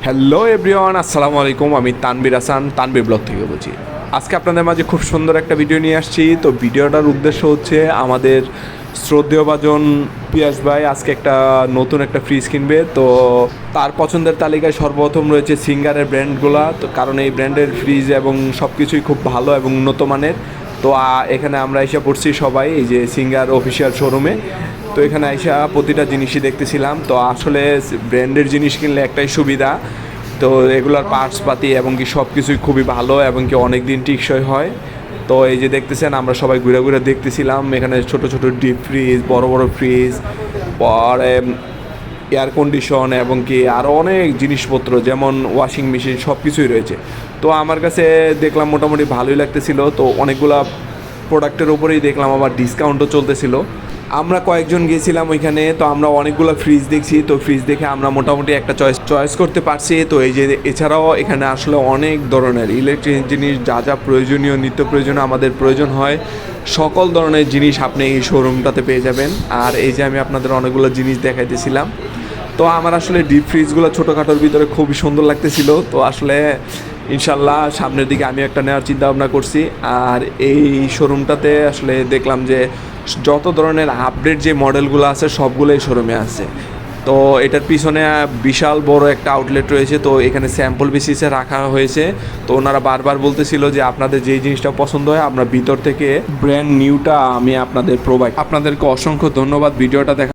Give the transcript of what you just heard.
Hello everyone, আসসালামু আলাইকুম। আমি তানবীর হাসান, তানবীর ব্লগ থেকে বলছি। আজকে আপনাদের মাঝে খুব সুন্দর একটা ভিডিও নিয়ে আসছি। তো ভিডিওটার উদ্দেশ্য হচ্ছে আমাদের শ্রদ্ধেয় ভাজন পিয়াস ভাই আজকে একটা নতুন একটা ফ্রিজ কিনবে। তো তার পছন্দের তালিকায় সর্বপ্রথম রয়েছে সিঙ্গারের ব্র্যান্ডগুলা। তো কারণ এই ব্র্যান্ডের ফ্রিজ এবং সব কিছুই খুব ভালো এবং উন্নত মানের। তো এখানে আমরা এসে পড়ছি সবাই এই যে সিঙ্গার অফিসিয়াল শোরুমে। তো এখানে আইসা প্রতিটা জিনিসই দেখতেছিলাম। তো আসলে ব্র্যান্ডের জিনিস কিনলে একটাই সুবিধা, তো এগুলার পার্টস পাতি এবং কি সব কিছুই খুবই ভালো এবং কি অনেক দিন টিকসই হয়। তো এই যে দেখতেছেন আমরা সবাই ঘুরে ঘুরে দেখতেছিলাম এখানে ছোট ছোট ডিপ ফ্রিজ, বড় বড় ফ্রিজ, পরে এয়ার কন্ডিশন এবং কি আরও অনেক জিনিসপত্র যেমন ওয়াশিং মেশিন সব কিছুই রয়েছে। তো আমার কাছে দেখলাম মোটামুটি ভালোই লাগতেছিল। তো অনেকগুলা প্রোডাক্টের উপরেই দেখলাম আবার ডিসকাউন্টও চলতেছিল। আমরা কয়েকজন গিয়েছিলাম ওইখানে, তো আমরা অনেকগুলো ফ্রিজ দেখছি। তো ফ্রিজ দেখে আমরা মোটামুটি একটা চয়েস করতে পারছি। তো এই যে এছাড়াও এখানে আসলে অনেক ধরনের ইলেকট্রিক জিনিস যা যা প্রয়োজনীয় নিত্য প্রয়োজনীয় আমাদের প্রয়োজন হয় সকল ধরনের জিনিস আপনি এই শোরুমটাতে পেয়ে যাবেন। আর এই যে আমি আপনাদের অনেকগুলো জিনিস দেখাইতেছিলাম। তো আমার আসলে ডিপ ফ্রিজগুলো ছোটোখাটোর ভিতরে খুবই সুন্দর লাগতেছিল। তো আসলে ইনশাল্লাহ সামনের দিকে আমি একটা নেওয়ার চিন্তা ভাবনা করছি। আর এই শোরুমটাতে আসলে দেখলাম যে যত ধরনের আপডেট যে মডেলগুলো আছে সবগুলোই শোরুমে আছে। তো এটার পিছনে বিশাল বড় একটা আউটলেট রয়েছে। তো এখানে স্যাম্পল বেসিসে রাখা হয়েছে। তো ওনারা বারবার বলতেছিল যে আপনাদের যেই জিনিসটা পছন্দ হয় আমরা ভিতর থেকে ব্র্যান্ড নিউটা আমি আপনাদের প্রোভাইড। আপনাদেরকে অসংখ্য ধন্যবাদ ভিডিওটা দেখা।